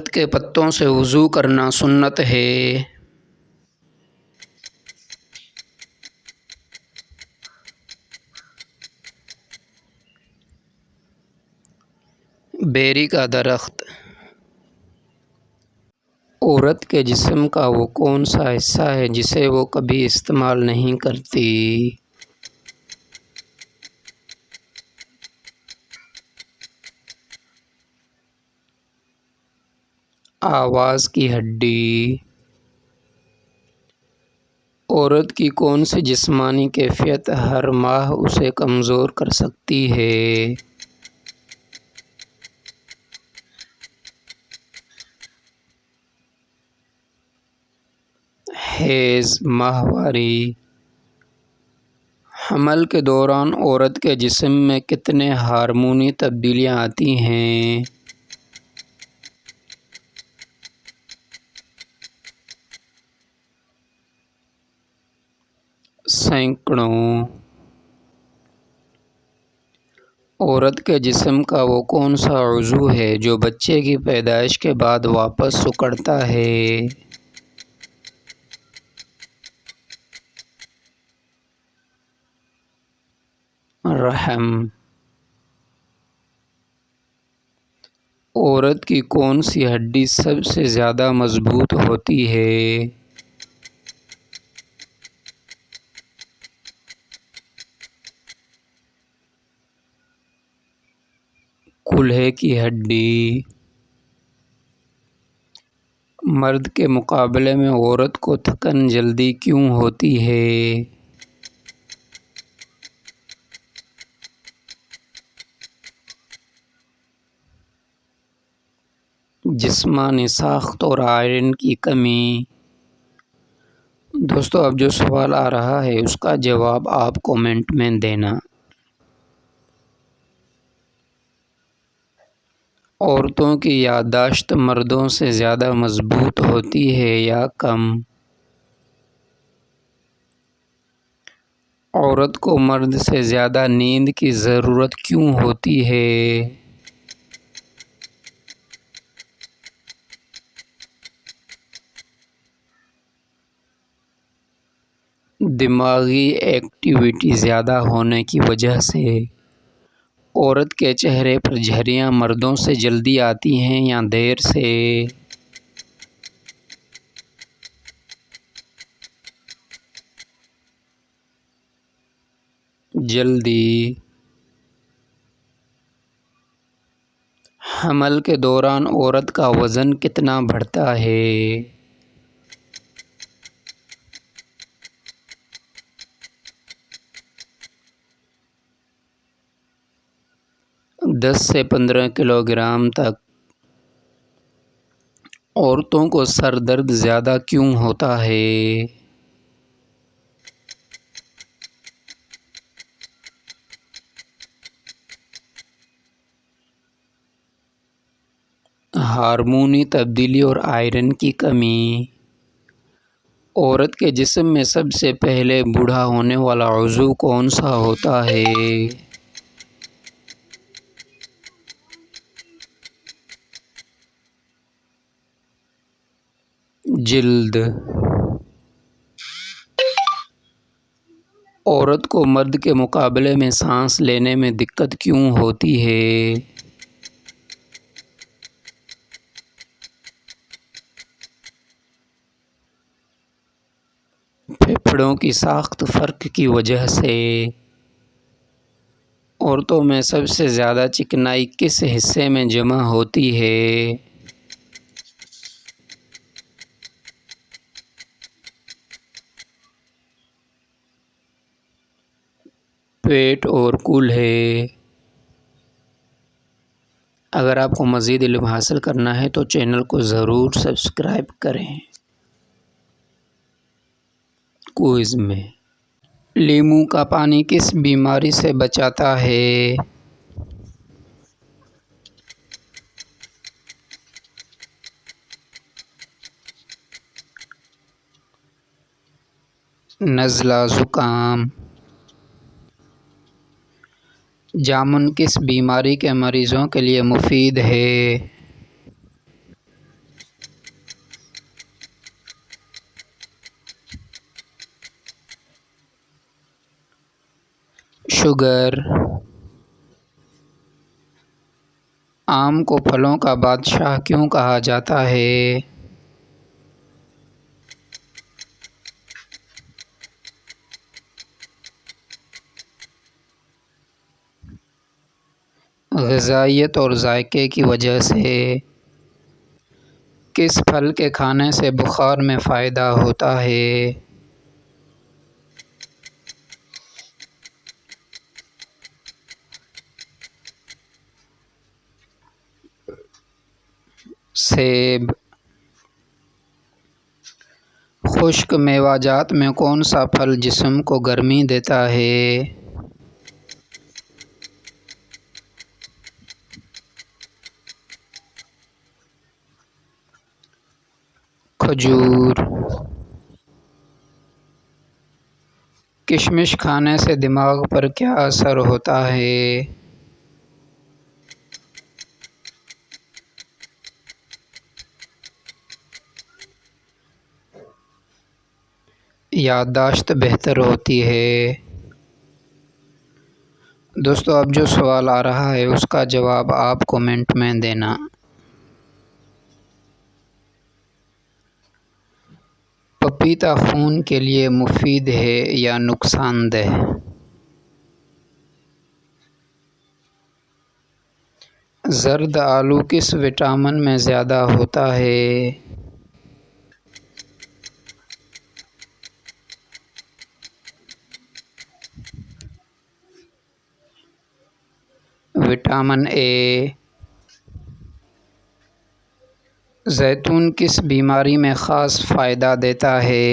عورت کے پتوں سے وضو کرنا سنت ہے۔ بیری کا درخت۔ عورت کے جسم کا وہ کون سا حصہ ہے جسے وہ کبھی استعمال نہیں کرتی؟ آواز کی ہڈی۔ عورت کی کون سی جسمانی کیفیت ہر ماہ اسے کمزور کر سکتی ہے؟ حیض، ماہواری۔ حمل کے دوران عورت کے جسم میں کتنے ہارمونی تبدیلیاں آتی ہیں؟ سینکڑوں۔ عورت کے جسم کا وہ کون سا عضو ہے جو بچے کی پیدائش کے بعد واپس سکڑتا ہے؟ رحم۔ عورت کی کون سی ہڈی سب سے زیادہ مضبوط ہوتی ہے؟ کولہے کی ہڈی۔ مرد کے مقابلے میں عورت کو تھکن جلدی کیوں ہوتی ہے؟ جسمانی ساخت اور آئرن کی کمی۔ دوستو اب جو سوال آ رہا ہے اس کا جواب آپ کومنٹ میں دینا۔ عورتوں کی یادداشت مردوں سے زیادہ مضبوط ہوتی ہے یا کم؟ عورت کو مرد سے زیادہ نیند کی ضرورت کیوں ہوتی ہے؟ دماغی ایکٹیویٹی زیادہ ہونے کی وجہ سے۔ عورت کے چہرے پر جھریاں مردوں سے جلدی آتی ہیں یا دیر سے؟ جلدی۔ حمل کے دوران عورت کا وزن کتنا بڑھتا ہے؟ دس سے 15 کلو گرام تک۔ عورتوں کو سر درد زیادہ کیوں ہوتا ہے؟ ہارمونی تبدیلی اور آئرن کی کمی۔ عورت کے جسم میں سب سے پہلے بوڑھا ہونے والا عضو کون سا ہوتا ہے؟ جلد۔ عورت کو مرد کے مقابلے میں سانس لینے میں دقت کیوں ہوتی ہے؟ پھیپھڑوں کی ساخت فرق کی وجہ سے۔ عورتوں میں سب سے زیادہ چکنائی کس حصے میں جمع ہوتی ہے؟ پیٹ اور کولہے۔ اگر آپ کو مزید علم حاصل کرنا ہے تو چینل کو ضرور سبسکرائب کریں۔ کوئز میں لیموں کا پانی کس بیماری سے بچاتا ہے؟ نزلہ، زکام۔ جامن کس بیماری کے مریضوں کے لیے مفید ہے؟ شوگر۔ آم کو پھلوں کا بادشاہ کیوں کہا جاتا ہے؟ غذائیت اور ذائقے کی وجہ سے۔ کس پھل کے کھانے سے بخار میں فائدہ ہوتا ہے؟ سیب۔ خشک میوہ جات میں کون سا پھل جسم کو گرمی دیتا ہے؟ کھجور۔ کشمش کھانے سے دماغ پر کیا اثر ہوتا ہے؟ یادداشت بہتر ہوتی ہے۔ دوستو اب جو سوال آ رہا ہے اس کا جواب آپ کومنٹ میں دینا۔ پپیتا خون کے لیے مفید ہے یا نقصان دہ؟ زرد آلو کس وٹامن میں زیادہ ہوتا ہے؟ Vitamin A. زیتون کس بیماری میں خاص فائدہ دیتا ہے؟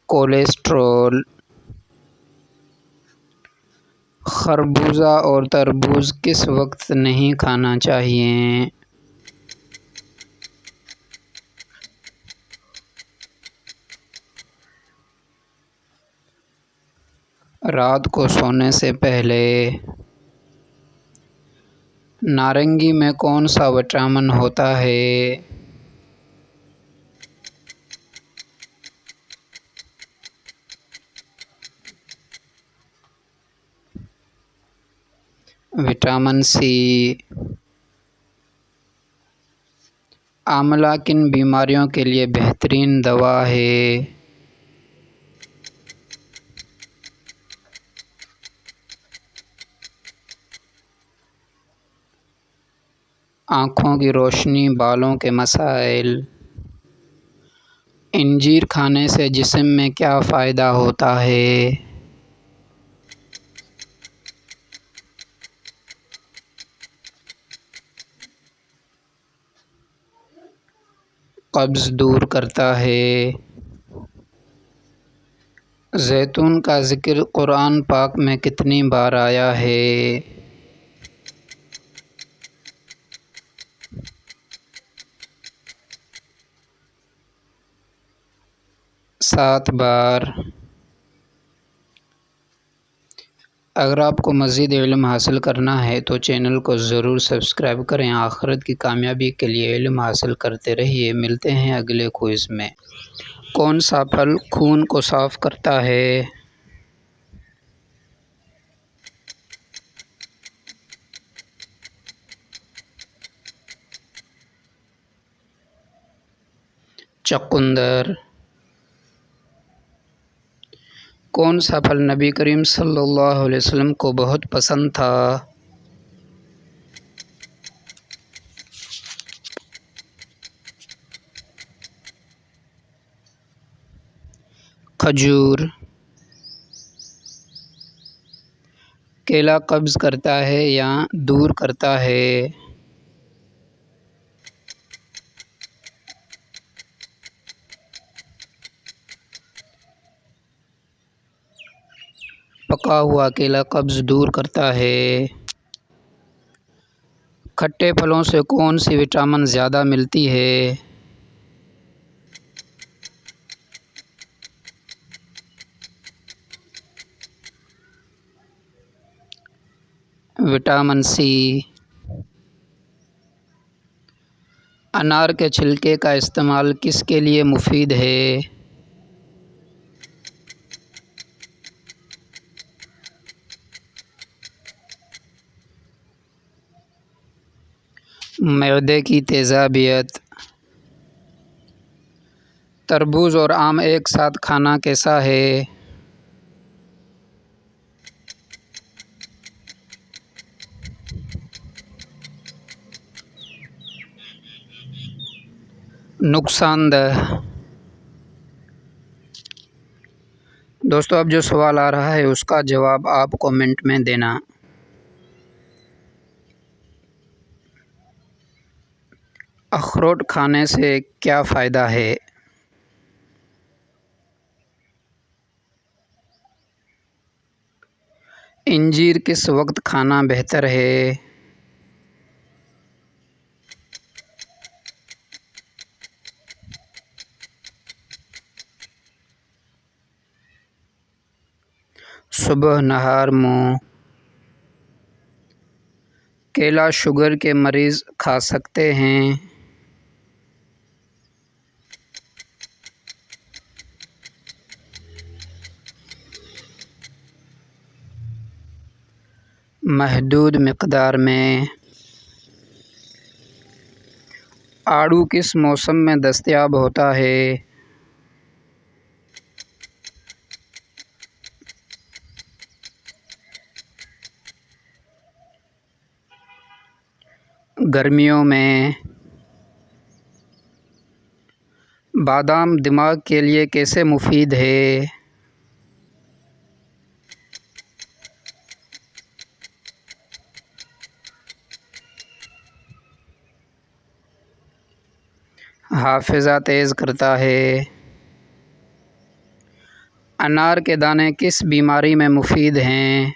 کولیسٹرول۔ خربوزہ اور تربوز کس وقت نہیں کھانا چاہیے؟ رات کو سونے سے پہلے۔ نارنگی میں کون سا وٹامن ہوتا ہے؟ وٹامن سی۔ آملہ کن بیماریوں کے لیے بہترین دوا ہے؟ آنکھوں کی روشنی، بالوں کے مسائل۔ انجیر کھانے سے جسم میں کیا فائدہ ہوتا ہے؟ قبض دور کرتا ہے۔ زیتون کا ذکر قرآن پاک میں کتنی بار آیا ہے؟ 7 بار۔ اگر آپ کو مزید علم حاصل کرنا ہے تو چینل کو ضرور سبسکرائب کریں۔ آخرت کی کامیابی کے لیے علم حاصل کرتے رہیے۔ ملتے ہیں اگلے کوئز میں۔ کون سا پھل خون کو صاف کرتا ہے؟ چقندر۔ کون سا پھل نبی کریم صلی اللہ علیہ وسلم کو بہت پسند تھا؟ کھجور۔ کیلا قبض کرتا ہے یا دور کرتا ہے؟ پکا ہوا کیلا قبض دور کرتا ہے۔ کھٹے پھلوں سے کون سی وٹامن زیادہ ملتی ہے؟ Vitamin C. انار کے چھلکے کا استعمال کس کے لیے مفید ہے؟ معدے کی تیزابیت۔ تربوز اور آم ایک ساتھ کھانا کیسا ہے؟ نقصان دہ۔ دوستو اب جو سوال آ رہا ہے اس کا جواب آپ کمنٹ میں دینا۔ اخروٹ کھانے سے کیا فائدہ ہے؟ انجیر کس وقت کھانا بہتر ہے؟ صبح نہار منہ۔ کیلا شوگر کے مریض کھا سکتے ہیں؟ محدود مقدار میں۔ آڑو کس موسم میں دستیاب ہوتا ہے؟ گرمیوں میں۔ بادام دماغ کے لیے کیسے مفید ہے؟ حافظہ تیز کرتا ہے۔ انار کے دانے کس بیماری میں مفید ہیں؟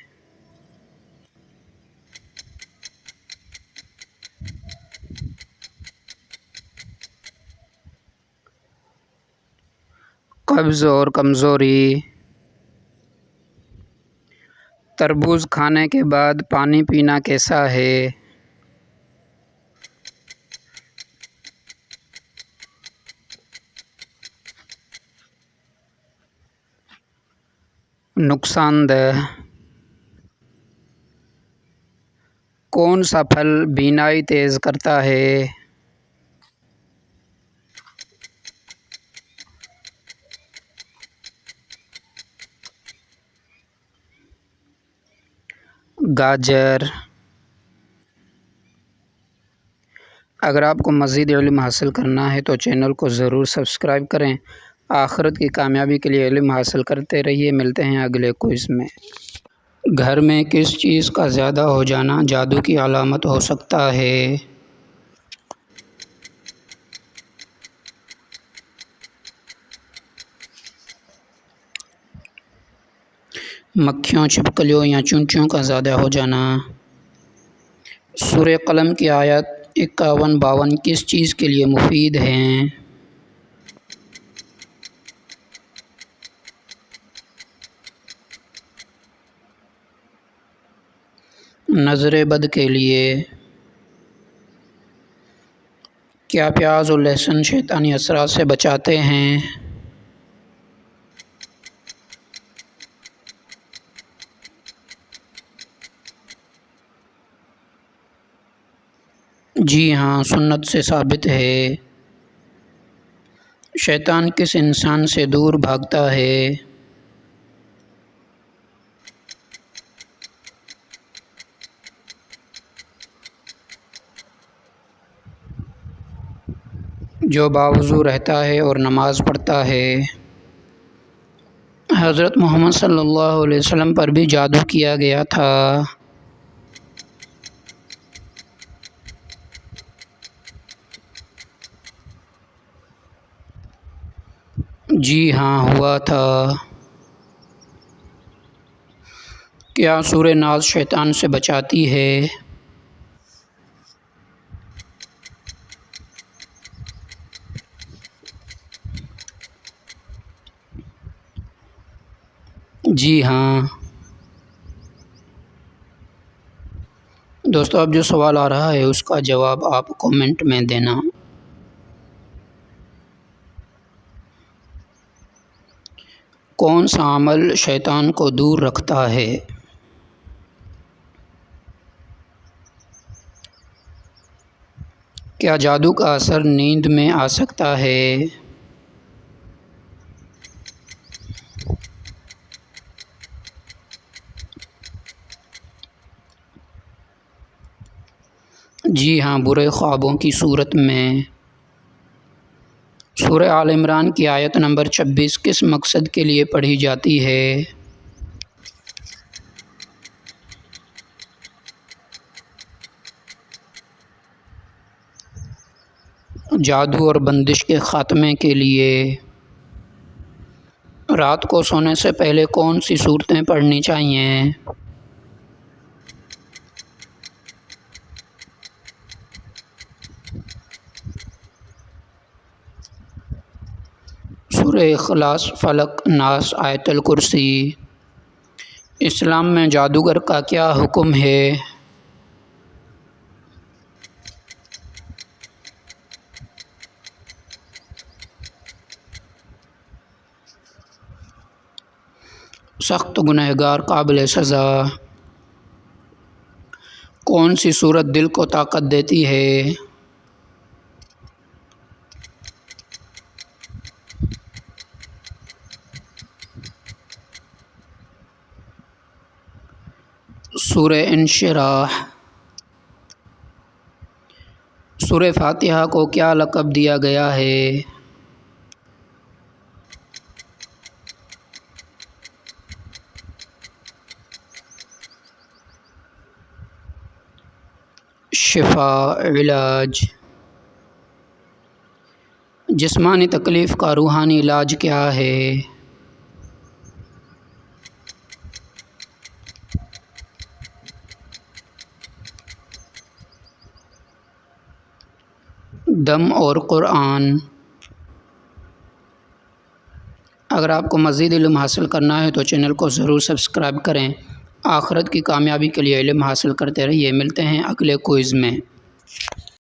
قبض اور کمزوری۔ تربوز کھانے کے بعد پانی پینا کیسا ہے؟ نقصان دہ۔ کون سا پھل بینائی تیز کرتا ہے؟ گاجر۔ اگر آپ کو مزید علم حاصل کرنا ہے تو چینل کو ضرور سبسکرائب کریں۔ آخرت کی کامیابی کے لیے علم حاصل کرتے رہیے۔ ملتے ہیں اگلے کوئز میں۔ گھر میں کس چیز کا زیادہ ہو جانا جادو کی علامت ہو سکتا ہے؟ مکھیوں، چھپکلیوں یا چونچیوں کا زیادہ ہو جانا۔ سورہ قلم کی آیت 51-52 کس چیز کے لیے مفید ہیں؟ نظر بد کے لیے۔ کیا پیاز اور لہسن شیطانی اثرات سے بچاتے ہیں؟ جی ہاں، سنت سے ثابت ہے۔ شیطان کس انسان سے دور بھاگتا ہے؟ جو باوضو رہتا ہے اور نماز پڑھتا ہے۔ حضرت محمد صلی اللہ علیہ وسلم پر بھی جادو کیا گیا تھا۔ جی ہاں، ہوا تھا۔ کیا سورہ ناز شیطان سے بچاتی ہے؟ جی ہاں۔ دوستو اب جو سوال آ رہا ہے اس کا جواب آپ کمنٹ میں دینا۔ کون سا عمل شیطان کو دور رکھتا ہے؟ کیا جادو کا اثر نیند میں آ سکتا ہے؟ جی ہاں، برے خوابوں کی صورت میں۔ سورہ آل عمران کی آیت نمبر 26 کس مقصد کے لیے پڑھی جاتی ہے؟ جادو اور بندش کے خاتمے کے لیے۔ رات کو سونے سے پہلے کون سی صورتیں پڑھنی چاہیے؟ سورہ اخلاص، فلق، ناس، آیت الکرسی۔ اسلام میں جادوگر کا کیا حکم ہے؟ سخت گنہگار قابل سزا۔ کون سی صورت دل کو طاقت دیتی ہے؟ سورہ انشراح۔ سورہ فاتحہ کو کیا لقب دیا گیا ہے؟ شفا، علاج۔ جسمانی تکلیف کا روحانی علاج کیا ہے؟ دم اور قرآن۔ اگر آپ کو مزید علم حاصل کرنا ہے تو چینل کو ضرور سبسکرائب کریں۔ آخرت کی کامیابی کے لیے علم حاصل کرتے رہیے۔ ملتے ہیں اگلے کوئز میں۔